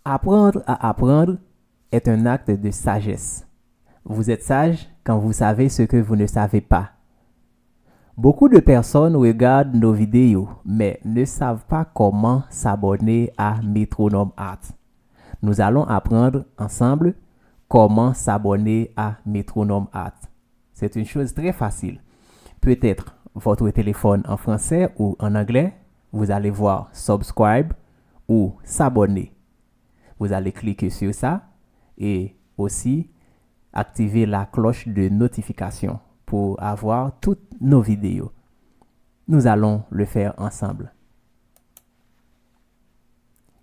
Apprendre à apprendre est un acte de sagesse. Vous êtes sage quand vous savez ce que vous ne savez pas. Beaucoup de personnes regardent nos vidéos mais ne savent pas comment s'abonner à Metronome Art. Nous allons apprendre ensemble comment s'abonner à Metronome Art. C'est une chose très facile. Peut-être votre téléphone en français ou en anglais, vous allez voir subscribe ou s'abonner. Vous allez cliquer sur ça et aussi activer la cloche de notification pour avoir toutes nos vidéos. Nous allons le faire ensemble.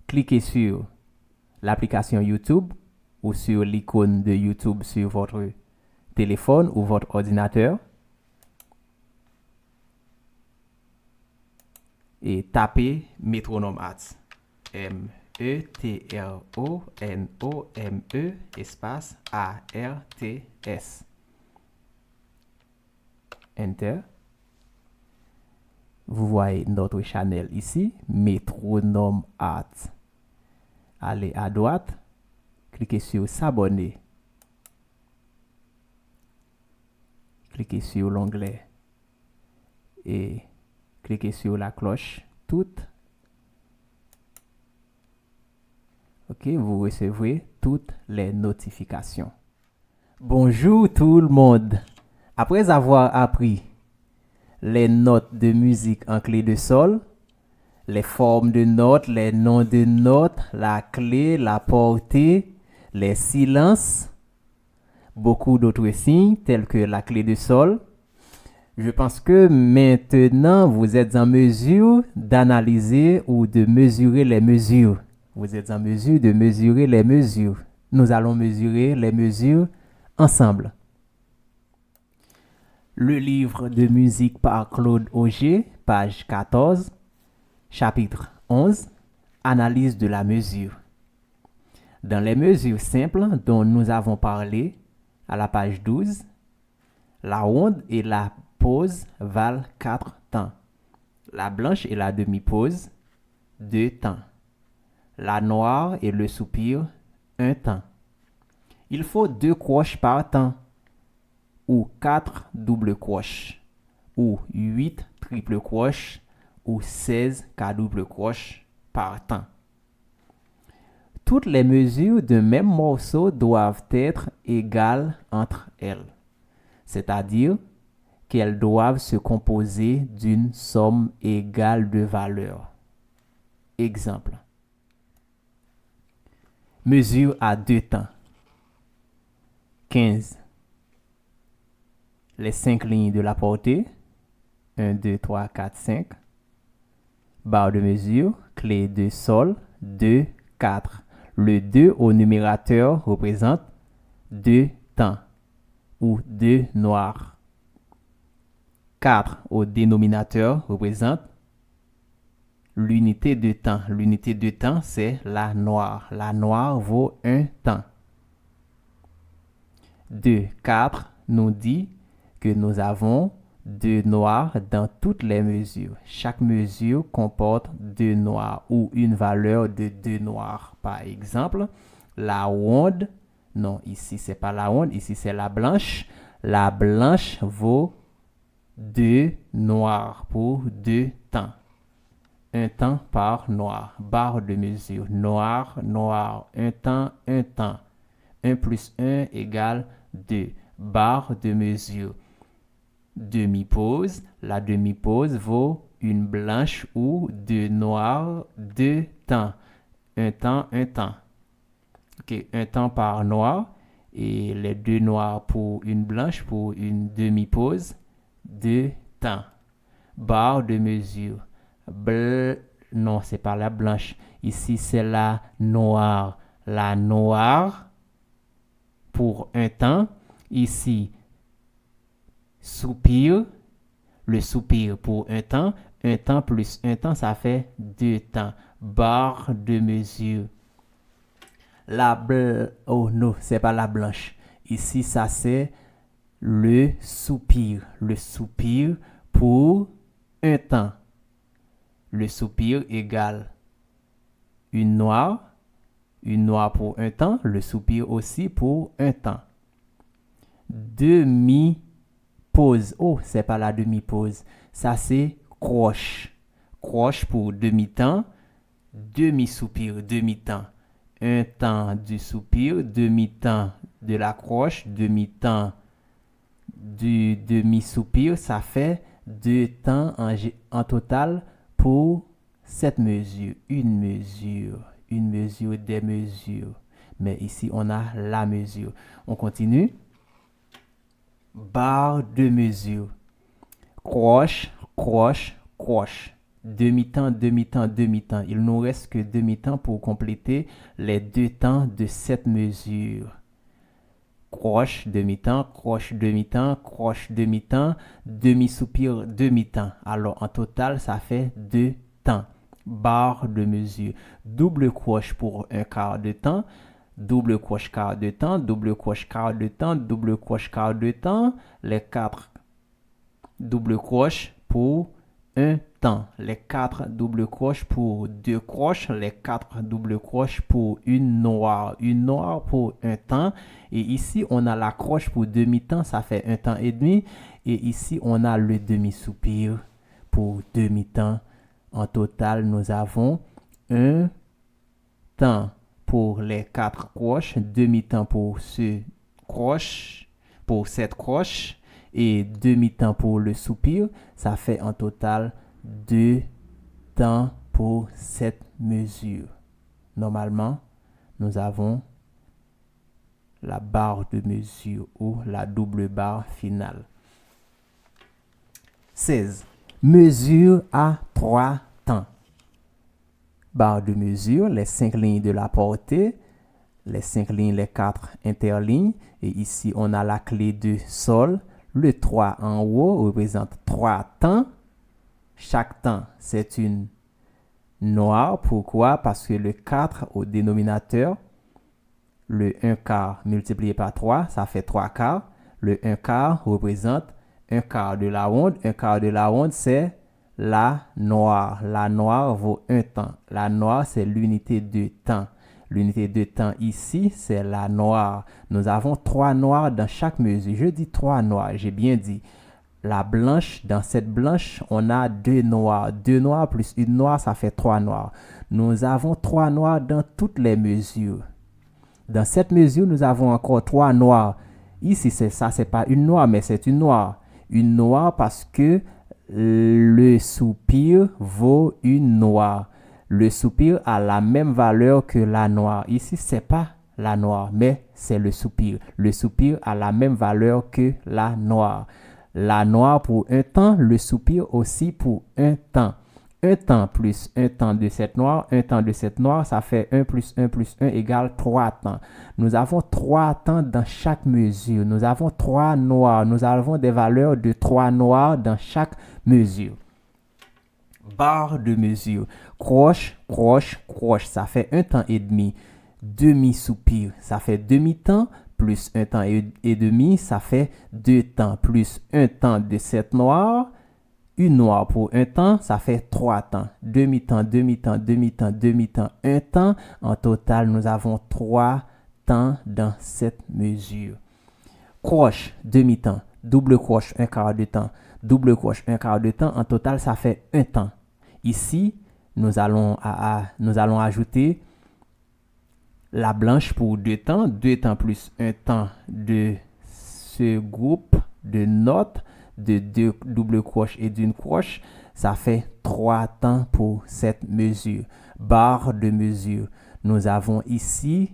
Cliquez sur l'application YouTube ou sur l'icône de YouTube sur votre téléphone ou votre ordinateur et tapez Metronome Arts. Metronome espace ARTS. Enter. Vous voyez notre channel ici, Metronome Arts. Allez à droite, cliquez sur s'abonner. Cliquez sur l'onglet et cliquez sur la cloche toute. Ok, vous recevrez toutes les notifications. Bonjour tout le monde. Après avoir appris les notes de musique en clé de sol, les formes de notes, les noms de notes, la clé, la portée, les silences, beaucoup d'autres signes tels que la clé de sol, je pense que maintenant vous êtes en mesure d'analyser ou de mesurer les mesures. Vous êtes en mesure de mesurer les mesures. Nous allons mesurer les mesures ensemble. Le livre de musique par Claude Auger, page 14, chapitre 11, analyse de la mesure. Dans les mesures simples dont nous avons parlé, à la page 12, la ronde et la pause valent 4 temps. La blanche et la demi-pause, 2 temps. La noire et le soupir, 1 temps. Il faut 2 croches par temps, ou 4 doubles croches, ou 8 triples croches, ou 16 quadruples croches par temps. Toutes les mesures d'un même morceau doivent être égales entre elles, c'est-à-dire qu'elles doivent se composer d'une somme égale de valeurs. Exemple. Mesure à 2 temps. 15. Les 5 lignes de la portée. 1, 2, 3, 4, 5. Barre de mesure. Clé de sol. 2, 4. Le 2 au numérateur représente 2 temps ou 2 noirs. 4 au dénominateur représente l'unité de temps. L'unité de temps, c'est la noire. La noire vaut 1 temps. 2, 4 nous dit que nous avons 2 noirs dans toutes les mesures. Chaque mesure comporte 2 noirs ou une valeur de 2 noirs. Par exemple, la ronde, non, ici c'est pas la ronde, ici c'est la blanche. La blanche vaut 2 noirs pour 2 temps. 1 temps par noir. Barre de mesure. Noir, noir. 1 temps, 1 temps. 1 plus 1 égale 2. Barre de mesure. Demi-pause. La demi-pause vaut une blanche ou 2 noirs, 2 temps. 1 temps, 1 temps. Ok, 1 temps par noir. Et les 2 noirs pour une blanche, pour une demi-pause. 2 temps. Barre de mesure. Non, c'est pas la blanche. Ici, c'est la noire. La noire pour 1 temps. Ici, soupir. Le soupir pour 1 temps. 1 temps plus 1 temps, ça fait 2 temps. Barre de mesure. Oh non, c'est pas la blanche. Ici, ça c'est le soupir. Le soupir pour 1 temps. Le soupir égale une noire Une noire pour un temps, le soupir aussi pour un temps. Demi-pause. Oh, c'est pas la demi-pause. Ça, c'est croche. Croche pour demi-temps. Demi-soupir, demi-temps. Un temps du soupir, demi-temps de la croche, demi-temps du demi-soupir. Ça fait 2 temps en total pour cette mesure. Une mesure, des mesures. Mais ici, on a la mesure. On continue. Barre de mesure. Croche, croche, croche. Demi-temps, demi-temps, demi-temps. Il nous reste que demi-temps pour compléter les 2 temps de cette mesure. Croche, demi-temps, croche, demi-temps, croche, demi-temps, demi-soupir, demi-temps. Alors, en total, ça fait 2 temps. Barre de mesure. Double croche pour un quart de temps. Double croche quart de temps, double croche quart de temps, double croche quart de temps. Les 4 double croche pour un temps. Les 4 double croches pour 2 croches. Les 4 double croches pour une noire. Une noire pour un temps. Et ici, on a la croche pour demi-temps. Ça fait 1 temps et demi. Et ici, on a le demi-soupir pour demi-temps. En total, nous avons un temps pour les 4 croches. Demi-temps pour cette croche. Et demi-temps pour le soupir, ça fait en total 2 temps pour cette mesure. Normalement, nous avons la barre de mesure ou la double barre finale. 16. Mesure à 3 temps. Barre de mesure, les 5 lignes de la portée, les 5 lignes, les 4 interlignes. Et ici, on a la clé de sol. Le 3 en haut représente 3 temps. Chaque temps, c'est une noire. Pourquoi? Parce que le 4 au dénominateur, le 1 quart multiplié par 3, ça fait 3 quarts. Le 1 quart représente 1 quart de la ronde. 1 quart de la ronde, c'est la noire. La noire vaut 1 temps. La noire, c'est l'unité de temps. L'unité de temps ici, c'est la noire. Nous avons 3 noirs dans chaque mesure. Je dis 3 noirs, j'ai bien dit. La blanche, dans cette blanche, on a 2 noirs. 2 noirs plus une noire, ça fait 3 noirs. Nous avons 3 noirs dans toutes les mesures. Dans cette mesure, nous avons encore 3 noirs. Ici, c'est pas une noire, mais c'est une noire. Une noire parce que le soupir vaut une noire. Le soupir a la même valeur que la noire. Ici, c'est pas la noire, mais c'est le soupir. Le soupir a la même valeur que la noire. La noire pour un temps, le soupir aussi pour un temps. Un temps plus un temps de cette noire, un temps de cette noire, ça fait 1 plus 1 plus 1 égale 3 temps. Nous avons 3 temps dans chaque mesure. Nous avons 3 noirs. Nous avons des valeurs de 3 noirs dans chaque mesure. Barre de mesure. Croche, croche, croche. Ça fait 1 temps et demi. Demi-soupir. Ça fait demi-temps plus 1 temps et demi. Ça fait 2 temps plus 1 temps de cette noire. Une noire pour 1 temps, ça fait 3 temps. Demi-temps, demi-temps, demi-temps, demi-temps, 1 temps. En total, nous avons 3 temps dans cette mesure. Croche, demi-temps. Double croche, 1 quart de temps. Double croche, 1 quart de temps. En total, ça fait 1 temps. Ici, nous allons ajouter la blanche pour 2 temps. 2 temps plus 1 temps de ce groupe de notes de 2 doubles croches et d'une croche. Ça fait 3 temps pour cette mesure. Barre de mesure. Nous avons ici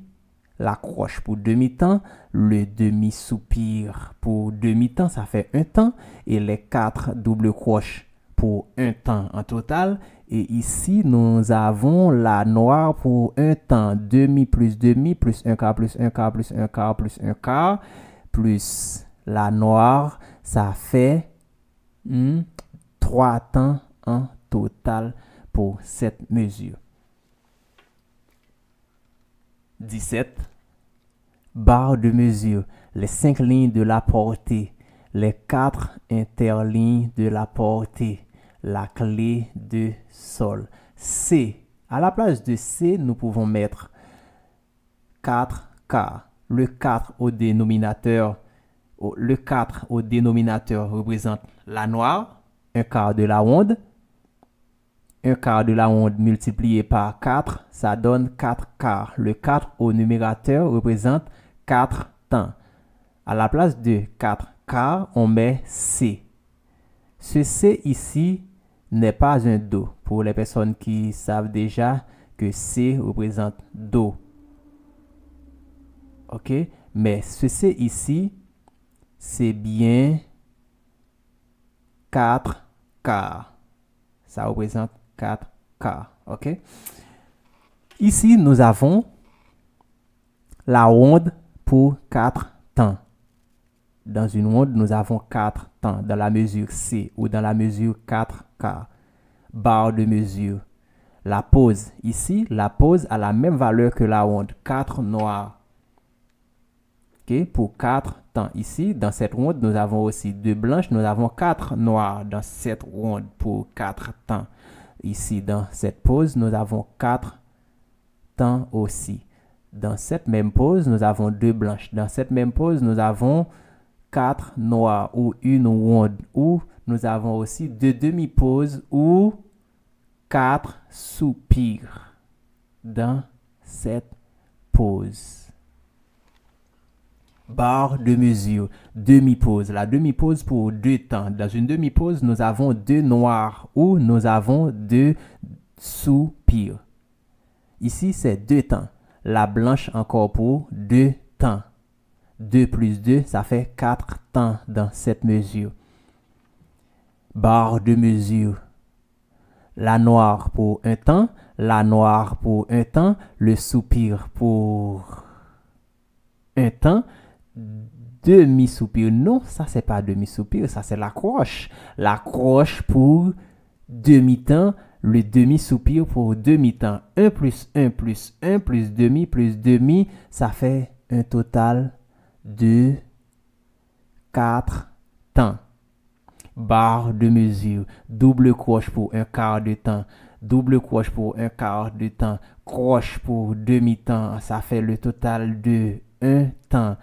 la croche pour demi-temps, le demi-soupir pour demi-temps, ça fait 1 temps, et les 4 doubles croches pour 1 temps en total. Et ici, nous avons la noire pour 1 temps, demi plus 1 quart plus 1 quart plus 1 quart plus 1 quart, plus la noire, ça fait 3 temps en total pour cette mesure. 17. Barre de mesure, les 5 lignes de la portée, les 4 interlignes de la portée, la clé de sol. C. À la place de C, nous pouvons mettre 4 quarts. Le 4 au dénominateur représente la noire, un quart de la ronde. Un quart de la ronde multiplié par 4, ça donne 4 quarts. Le 4 au numérateur représente 4 temps. À la place de 4 quarts, on met C. Ce C ici n'est pas un Do. Pour les personnes qui savent déjà que C représente Do. OK? Mais ce C ici, c'est bien 4 quarts. Ça représente 4 quarts. OK? Ici, nous avons la ronde pour 4 temps. Dans une ronde, nous avons 4 temps dans la mesure C ou dans la mesure 4 quarts. Barre de mesure. La pause. Ici, la pause a la même valeur que la ronde. 4 noirs. OK? Pour 4 temps. Ici, dans cette ronde, nous avons aussi 2 blanches. Nous avons 4 noirs dans cette ronde pour 4 temps. Ici, dans cette pause, nous avons 4 temps aussi. Dans cette même pause, nous avons 2 blanches. Dans cette même pause, nous avons 4 noirs ou une ronde. Ou nous avons aussi 2 demi-pauses ou 4 soupirs dans cette pause. Barre de mesure, demi-pause. La demi-pause pour 2 temps. Dans une demi-pause, nous avons 2 noirs ou nous avons 2 soupirs. Ici, c'est 2 temps. La blanche encore pour 2 temps. 2 plus 2, ça fait 4 temps dans cette mesure. Barre de mesure. La noire pour 1 temps, la noire pour 1 temps, le soupir pour 1 temps, demi-soupir. Non, ça c'est pas demi-soupir, ça c'est la croche. La croche pour demi-temps, le demi-soupir pour demi-temps. 1 plus 1 plus 1 plus demi, ça fait un total de 4 temps. Barre de mesure, double croche pour un quart de temps, double croche pour un quart de temps, croche pour demi-temps, ça fait le total de 1 temps.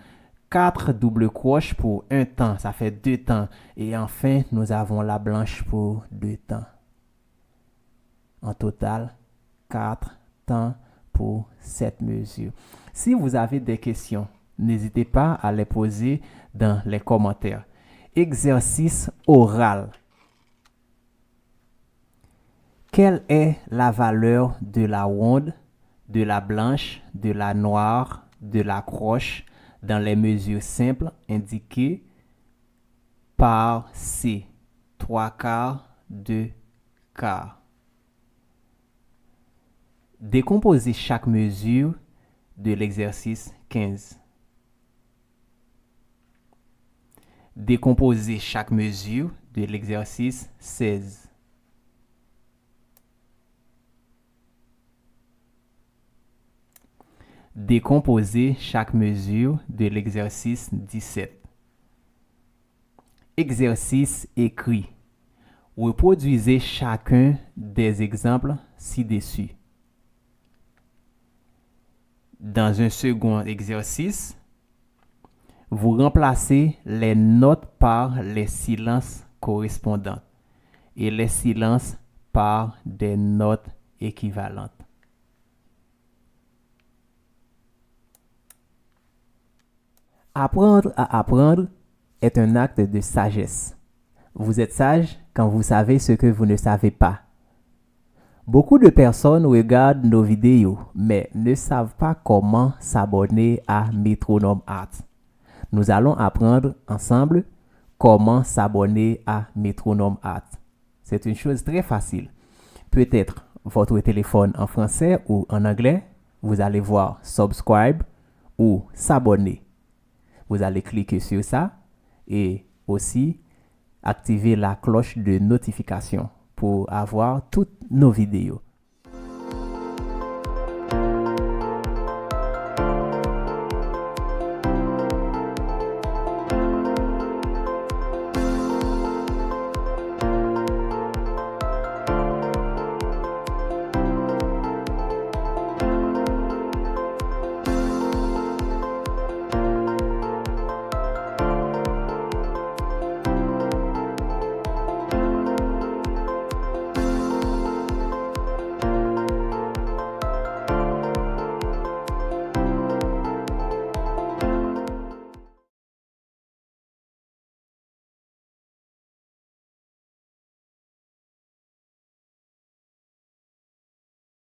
4 double croches pour 1 temps, ça fait 2 temps. Et enfin, nous avons la blanche pour 2 temps. En total, 4 temps pour cette mesure. Si vous avez des questions, n'hésitez pas à les poser dans les commentaires. Exercice oral. Quelle est la valeur de la ronde, de la blanche, de la noire, de la croche dans les mesures simples indiquées par C? 3 quarts, 2 quarts. Décomposez chaque mesure de l'exercice 15. Décomposez chaque mesure de l'exercice 16. Décomposez chaque mesure de l'exercice 17. Exercice écrit. Reproduisez chacun des exemples ci-dessus. Dans un second exercice, vous remplacez les notes par les silences correspondants et les silences par des notes équivalentes. Apprendre à apprendre est un acte de sagesse. Vous êtes sage quand vous savez ce que vous ne savez pas. Beaucoup de personnes regardent nos vidéos, mais ne savent pas comment s'abonner à Metronome Art. Nous allons apprendre ensemble comment s'abonner à Metronome Art. C'est une chose très facile. Peut-être votre téléphone en français ou en anglais, vous allez voir subscribe ou s'abonner. Vous allez cliquer sur ça et aussi activer la cloche de notification pour avoir toutes nos vidéos.